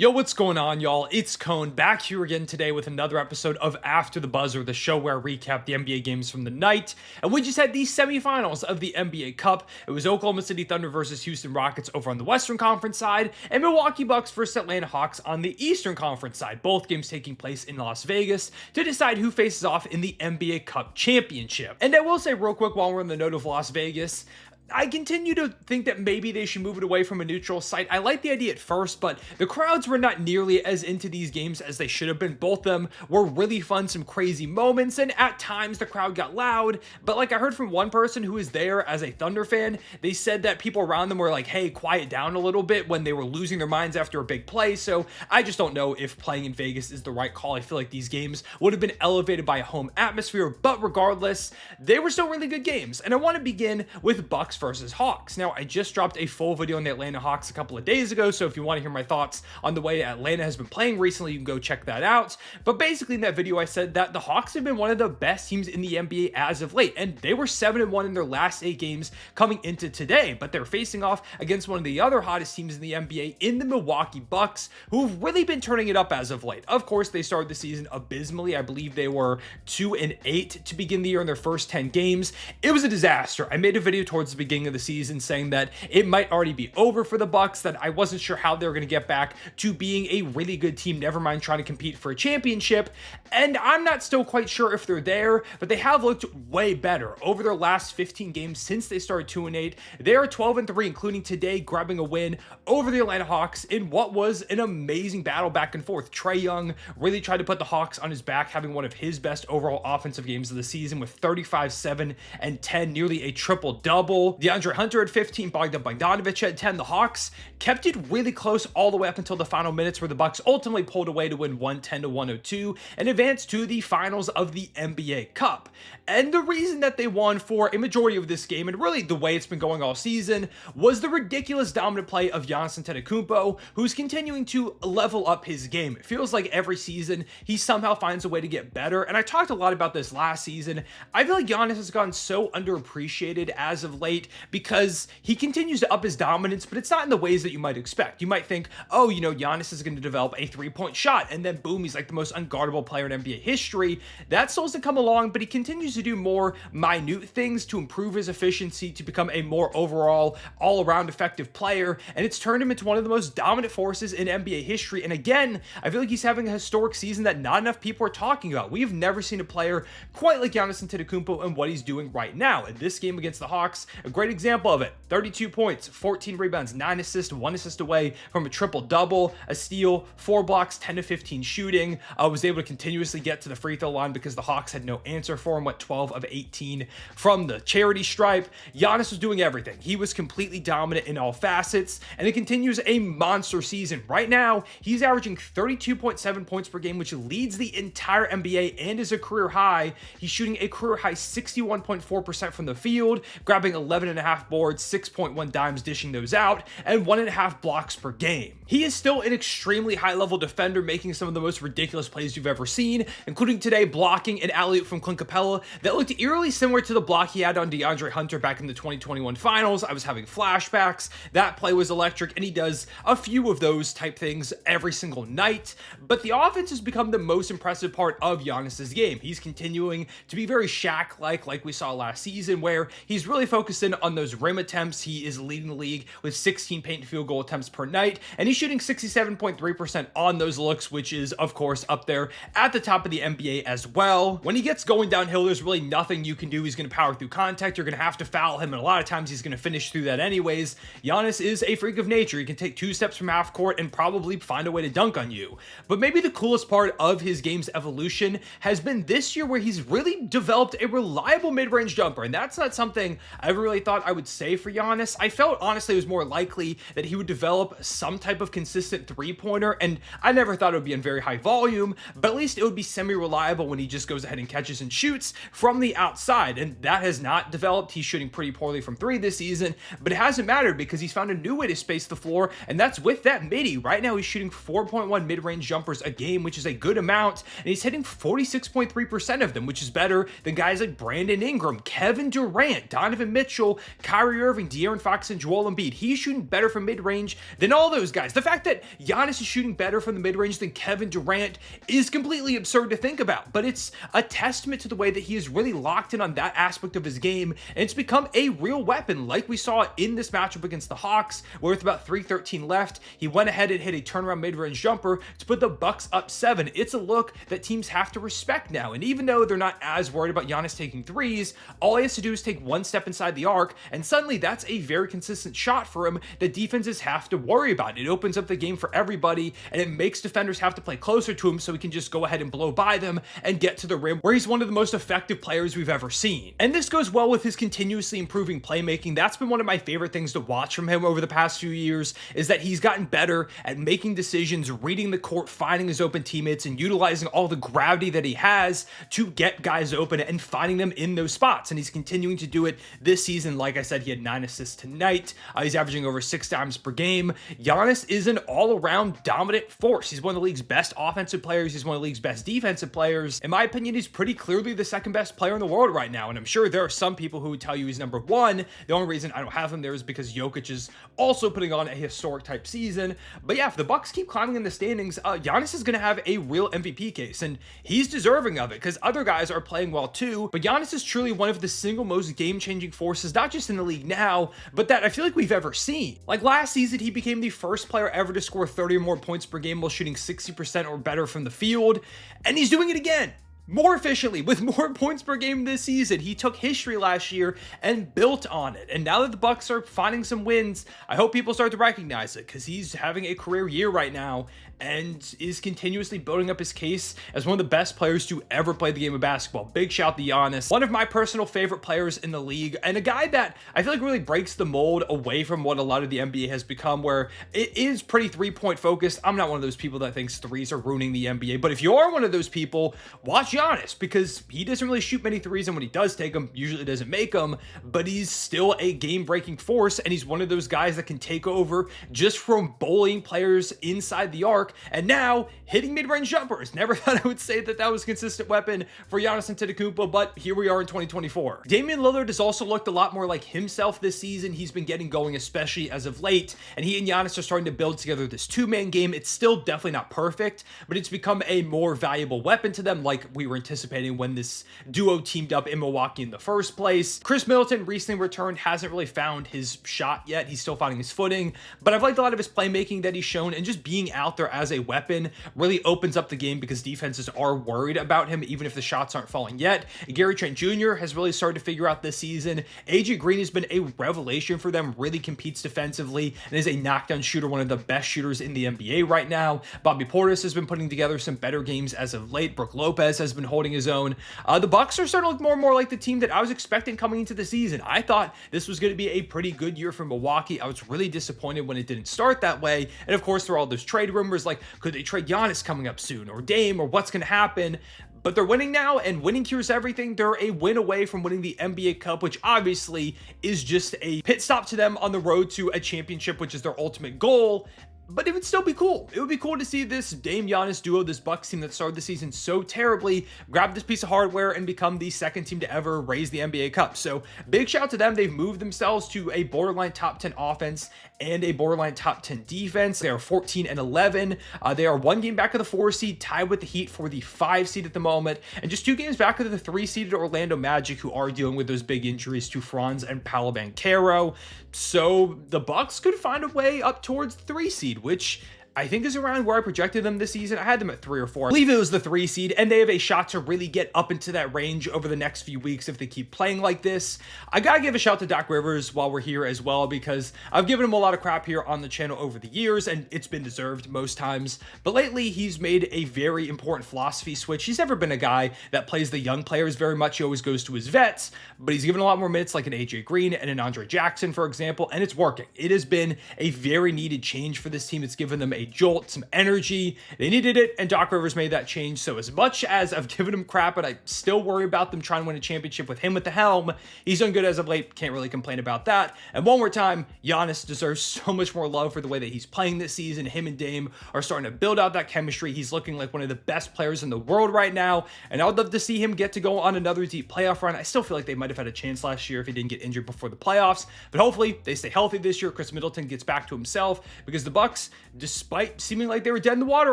Yo, what's going on, y'all? It's Cone back here again today with another episode of After the Buzzer, the show where I recap the NBA games from the night. And we just had the semifinals of the NBA Cup. It was Oklahoma City Thunder versus Houston Rockets over on the Western Conference side, and Milwaukee Bucks versus Atlanta Hawks on the Eastern Conference side. Both games taking place in Las Vegas to decide who faces off in the NBA Cup championship. And I will say real quick while we're on the note of Las Vegas, I continue to think that maybe they should move it away from a neutral site. I liked the idea at first, but the crowds were not nearly as into these games as they should have been. Both of them were really fun, some crazy moments, and at times the crowd got loud. But like I heard from one person who was there as a Thunder fan, they said that people around them were like, hey, quiet down a little bit when they were losing their minds after a big play. So I just don't know if playing in Vegas is the right call. I feel like these games would have been elevated by a home atmosphere, but regardless, they were still really good games. And I want to begin with Bucks versus Hawks. Now, I just dropped a full video on the Atlanta Hawks a couple of days ago, so if you want to hear my thoughts on the way Atlanta has been playing recently, you can go check that out. But basically in that video, I said that the Hawks have been one of the best teams in the NBA as of late, and they were 7-1 in their last 8 games coming into today, but they're facing off against one of the other hottest teams in the NBA in the Milwaukee Bucks, who've really been turning it up as of late. Of course, they started the season abysmally. I believe they were 2-8 to begin the year in their first 10 games. It was a disaster. I made a video towards the beginning of the season saying that it might already be over for the Bucks, that I wasn't sure how they were going to get back to being a really good team, never mind trying to compete for a championship. And I'm not still quite sure if they're there, but they have looked way better over their last 15 games since they started 2-8. They are 12-3, including today grabbing a win over the Atlanta Hawks in what was an amazing battle back and forth. Trae Young really tried to put the Hawks on his back, having one of his best overall offensive games of the season with 35, 7, and 10, nearly a triple-double. DeAndre Hunter had 15, Bogdanovich had 10. The Hawks kept it really close all the way up until the final minutes, where the Bucks ultimately pulled away to win 110-102 and advanced to the finals of the NBA Cup. And the reason that they won for a majority of this game, and really the way it's been going all season, was the ridiculous dominant play of Giannis Antetokounmpo, who's continuing to level up his game. It feels like every season he somehow finds a way to get better, and I talked a lot about this last season. I feel like Giannis has gotten so underappreciated as of late because he continues to up his dominance, but it's not in the ways that you might expect. You might think, oh, you know, Giannis is going to develop a three-point shot, and then boom, he's like the most unguardable player in NBA history. That still hasn't come along, but he continues to do more minute things to improve his efficiency, to become a more overall, all-around effective player, and it's turned him into one of the most dominant forces in NBA history. And again, I feel like he's having a historic season that not enough people are talking about. We've never seen a player quite like Giannis Antetokounmpo and what he's doing right now. In this game against the Hawks, a great example of it. 32 points, 14 rebounds, 9 assists, 1 assist away from a triple-double, a steal, 4 blocks, 10-15 shooting. Was able to continuously get to the free throw line because the Hawks had no answer for him. 12 of 18 from the charity stripe. Giannis was doing everything. He was completely dominant in all facets, and it continues a monster season. Right now, he's averaging 32.7 points per game, which leads the entire NBA and is a career high. He's shooting a career high 61.4% from the field, grabbing 11.5 boards, 6.1 dimes, dishing those out, and 1.5 blocks per game. He is still an extremely high-level defender, making some of the most ridiculous plays you've ever seen, including today blocking an alley-oop from Clint Capella that looked eerily similar to the block he had on DeAndre Hunter back in the 2021 finals. I was having flashbacks. That play was electric, and he does a few of those type things every single night. But the offense has become the most impressive part of Giannis's game. He's continuing to be very Shaq-like we saw last season, where he's really focusing on those rim attempts. He is leading the league with 16 paint and field goal attempts per night, and he's shooting 67.3% on those looks, which is, of course, up there at the top of the NBA as well. When he gets going downhill, there's really nothing you can do. He's going to power through contact. You're going to have to foul him, and a lot of times he's going to finish through that anyways. Giannis is a freak of nature. He can take 2 steps from half court and probably find a way to dunk on you. But maybe the coolest part of his game's evolution has been this year, where he's really developed a reliable mid-range jumper, and that's not something I ever really thought I would say for Giannis. I felt, honestly, it was more likely that he would develop some type of consistent three-pointer, and I never thought it would be in very high volume, but at least it would be semi-reliable when he just goes ahead and catches and shoots from the outside, and that has not developed. He's shooting pretty poorly from 3 this season, but it hasn't mattered because he's found a new way to space the floor, and that's with that midi. Right now, he's shooting 4.1 mid-range jumpers a game, which is a good amount, and he's hitting 46.3% of them, which is better than guys like Brandon Ingram, Kevin Durant, Donovan Mitchell, also Kyrie Irving, De'Aaron Fox, and Joel Embiid. He's shooting better from mid-range than all those guys. The fact that Giannis is shooting better from the mid-range than Kevin Durant is completely absurd to think about, but it's a testament to the way that he is really locked in on that aspect of his game, and it's become a real weapon like we saw in this matchup against the Hawks, where with about 3:13 left, he went ahead and hit a turnaround mid-range jumper to put the Bucks up 7. It's a look that teams have to respect now, and even though they're not as worried about Giannis taking threes, all he has to do is take one step inside the arc, and suddenly that's a very consistent shot for him that defenses have to worry about. It opens up the game for everybody, and it makes defenders have to play closer to him so he can just go ahead and blow by them and get to the rim, where he's one of the most effective players we've ever seen. And this goes well with his continuously improving playmaking. That's been one of my favorite things to watch from him over the past few years, is that he's gotten better at making decisions, reading the court, finding his open teammates, and utilizing all the gravity that he has to get guys open and finding them in those spots. And he's continuing to do it this season. Like I said, he had 9 assists tonight. He's averaging over 6 dimes per game. Giannis is an all-around dominant force. He's one of the league's best offensive players. He's one of the league's best defensive players. In my opinion, he's pretty clearly the second best player in the world right now. And I'm sure there are some people who would tell you he's number 1. The only reason I don't have him there is because Jokic is also putting on a historic type season. But yeah, if the Bucks keep climbing in the standings, Giannis is going to have a real MVP case, and he's deserving of it because other guys are playing well too. But Giannis is truly one of the single most game-changing forces, not just in the league now, but that I feel like we've ever seen. Like last season, he became the first player ever to score 30 or more points per game while shooting 60% or better from the field, and he's doing it again. More efficiently, with more points per game this season. He took history last year and built on it. And now that the Bucks are finding some wins, I hope people start to recognize it, because he's having a career year right now and is continuously building up his case as one of the best players to ever play the game of basketball. Big shout to Giannis, one of my personal favorite players in the league, and a guy that I feel like really breaks the mold away from what a lot of the NBA has become, where it is pretty three-point focused. I'm not one of those people that thinks threes are ruining the NBA, but if you are one of those people, watch Giannis, because he doesn't really shoot many threes, and when he does take them, usually doesn't make them, but he's still a game-breaking force, and he's one of those guys that can take over just from bullying players inside the arc, and now hitting mid-range jumpers. Never thought I would say that that was a consistent weapon for Giannis Antetokounmpo, but here we are in 2024. Damian Lillard has also looked a lot more like himself this season. He's been getting going, especially as of late, and he and Giannis are starting to build together this two-man game. It's still definitely not perfect, but it's become a more valuable weapon to them, like we were anticipating when this duo teamed up in Milwaukee in the first place. Chris Middleton recently returned, hasn't really found his shot yet. He's still finding his footing, but I've liked a lot of his playmaking that he's shown, and just being out there as a weapon really opens up the game because defenses are worried about him even if the shots aren't falling yet. Gary Trent Jr. has really started to figure out this season. AJ Green has been a revelation for them, really competes defensively and is a knockdown shooter, one of the best shooters in the NBA right now. Bobby Portis has been putting together some better games as of late. Brook Lopez has been holding his own. The Bucks are starting to look more and more like the team that I was expecting coming into the season. I thought this was going to be a pretty good year for Milwaukee. I was really disappointed when it didn't start that way. And of course, there are all those trade rumors like, could they trade Giannis coming up soon, or Dame, or what's going to happen? But they're winning now, and winning cures everything. They're a win away from winning the NBA Cup, which obviously is just a pit stop to them on the road to a championship, which is their ultimate goal. But it would still be cool. It would be cool to see this Dame Giannis duo, this Bucks team that started the season so terribly, grab this piece of hardware and become the second team to ever raise the NBA Cup. So big shout out to them. They've moved themselves to a borderline top 10 offense and a borderline top 10 defense. They are 14 and 11. They are 1 game back of the 4 seed, tied with the Heat for the 5 seed at the moment, and just 2 games back of the 3 seeded Orlando Magic, who are dealing with those big injuries to Franz and Paolo Banchero. So the Bucks could find a way up towards the 3 seed, which I think is around where I projected them this season. I had them at 3 or 4. I believe it was the 3 seed, and they have a shot to really get up into that range over the next few weeks if they keep playing like this. I gotta give a shout to Doc Rivers while we're here as well, because I've given him a lot of crap here on the channel over the years, and it's been deserved most times. But lately, he's made a very important philosophy switch. He's never been a guy that plays the young players very much. He always goes to his vets, but he's given a lot more minutes, like an AJ Green and an Andre Jackson, for example, and it's working. It has been a very needed change for this team. It's given them a jolt, some energy. They needed it, and Doc Rivers made that change. So as much as I've given him crap, but I still worry about them trying to win a championship with him at the helm, he's done good as of late. Can't really complain about that. And one more time, Giannis deserves so much more love for the way that he's playing this season. Him and Dame are starting to build out that chemistry. He's looking like one of the best players in the world right now, and I would love to see him get to go on another deep playoff run. I still feel like they might have had a chance last year if he didn't get injured before the playoffs, but hopefully they stay healthy this year. Chris Middleton gets back to himself, because the Bucks, despite seeming like they were dead in the water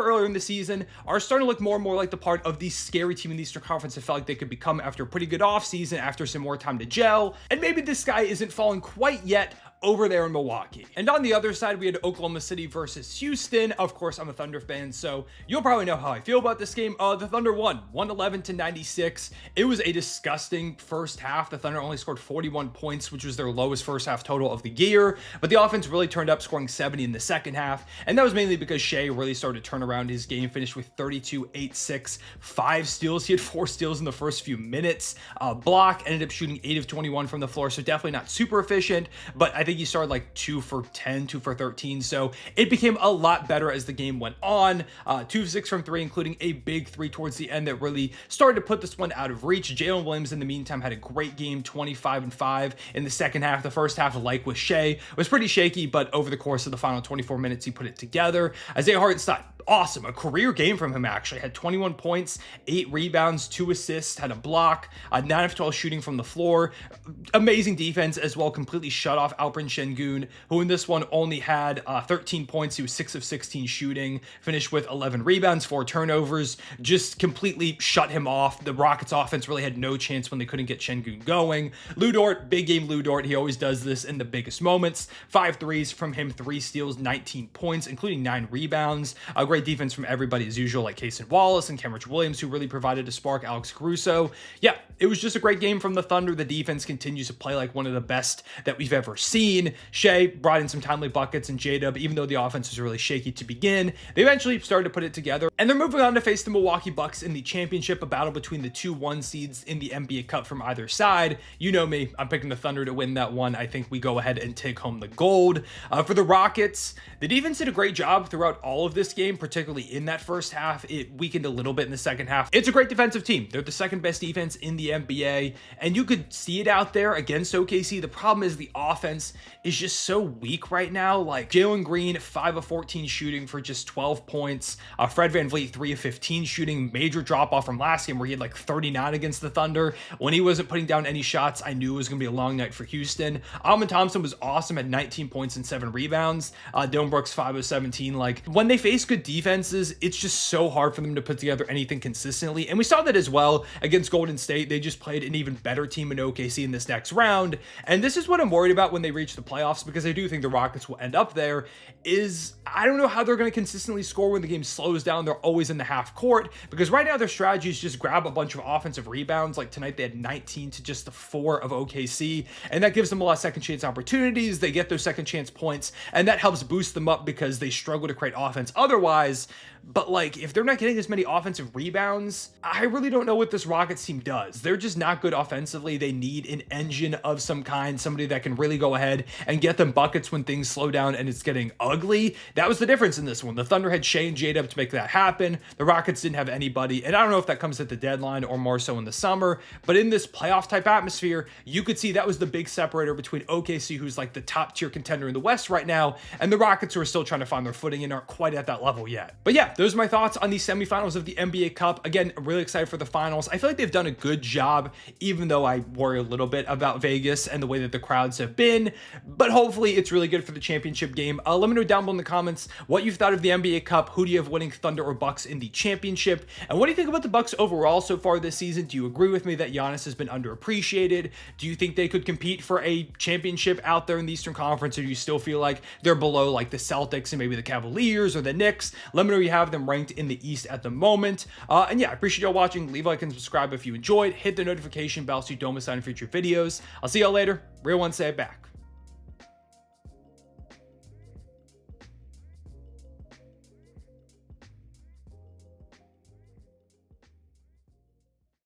earlier in the season, are starting to look more and more like the part of the scary team in the Eastern Conference I felt like they could become after a pretty good offseason, after some more time to gel, and maybe this guy isn't falling quite yet over there in Milwaukee. And on the other side, we had Oklahoma City versus Houston. Of course, I'm a Thunder fan, so you'll probably know how I feel about this game. The Thunder won 111-96. It was a disgusting first half. The Thunder only scored 41 points, which was their lowest first half total of the year, but the offense really turned up, scoring 70 in the second half, and that was mainly because Shea really started to turn around his game, finished with 32, 8, 6, 5 steals. He had 4 steals in the first few minutes. Block, ended up shooting 8 of 21 from the floor, so definitely not super efficient, but I think he started like 2 for 10, 2 for 13. So it became a lot better as the game went on. 2 of 6 from 3, including a big 3 towards the end that really started to put this one out of reach. Jalen Williams, in the meantime, had a great game, 25-5 in the second half. The first half, like with Shea, was pretty shaky, but over the course of the final 24 minutes, he put it together. Isaiah Hartenstein, awesome. A career game from him, actually. Had 21 points, 8 rebounds, 2 assists, had a block, 9 of 12 shooting from the floor. Amazing defense as well, completely shut off Alperen Şengün, who in this one only had 13 points. He was 6 of 16 shooting, finished with 11 rebounds, 4 turnovers, just completely shut him off. The Rockets offense really had no chance when they couldn't get Şengün going. Lu Dort, big game Lu Dort. He always does this in the biggest moments. 5 threes from him, 3 steals, 19 points, including 9 rebounds. A great defense from everybody as usual, like Cason Wallace and Kenrich Williams, who really provided a spark. Alex Caruso. Yeah, it was just a great game from the Thunder. The defense continues to play like one of the best that we've ever seen. Shea brought in some timely buckets, and J-Dub, even though the offense was really shaky to begin, they eventually started to put it together, and they're moving on to face the Milwaukee Bucks in the championship, a battle between the 2 1 seeds in the NBA Cup from either side. You know me, I'm picking the Thunder to win that one. I think we go ahead and take home the gold. For the Rockets, the defense did a great job throughout all of this game, particularly in that first half. It weakened a little bit in the second half. It's a great defensive team. They're the second best defense in the NBA, and you could see it out there against OKC. The problem is the offense is just so weak right now. Like Jalen Green, 5 of 14 shooting for just 12 points. Fred VanVleet, 3 of 15 shooting. Major drop off from last game where he had like 39 against the Thunder. When he wasn't putting down any shots, I knew it was going to be a long night for Houston. Amen Thompson was awesome at 19 points and 7 rebounds. Dylan Brooks, 5 of 17. Like when they face good defenses, it's just so hard for them to put together anything consistently. And we saw that as well against Golden State. They just played an even better team in OKC in this next round. And this is what I'm worried about when they reach the playoffs, because I do think the Rockets will end up there, is I don't know how they're going to consistently score when the game slows down. They're always in the half court, because right now their strategy is just grab a bunch of offensive rebounds. Like tonight they had 19 to just the 4 of OKC, and that gives them a lot of second chance opportunities. They get those second chance points, and that helps boost them up because they struggle to create offense otherwise. But like, if they're not getting as many offensive rebounds, I really don't know what this Rockets team does. They're just not good offensively. They need an engine of some kind, somebody that can really go ahead and get them buckets when things slow down and it's getting ugly. That was the difference in this one. The Thunder had Shea and J-Dub to make that happen. The Rockets didn't have anybody, and I don't know if that comes at the deadline or more so in the summer, but in this playoff type atmosphere, you could see that was the big separator between OKC, who's like the top tier contender in the West right now, and the Rockets, who are still trying to find their footing and aren't quite at that level yet. But yeah, those are my thoughts on the semifinals of the NBA Cup. Again, I'm really excited for the finals. I feel like they've done a good job, even though I worry a little bit about Vegas and the way that the crowds have been, but hopefully it's really good for the championship game. Let me know down below in the comments what you've thought of the NBA Cup. Who do you have winning, Thunder or Bucks in the championship? And what do you think about the Bucks overall so far this season? Do you agree with me that Giannis has been underappreciated? Do you think they could compete for a championship out there in the Eastern Conference, or do you still feel like they're below like the Celtics and maybe the Cavaliers or the Knicks? Let me know where you have them ranked in the East at the moment. And yeah, I appreciate y'all watching. Leave a like and subscribe if you enjoyed. Hit the notification bell so you don't miss out on future videos. I'll see y'all later. Real one, say it back.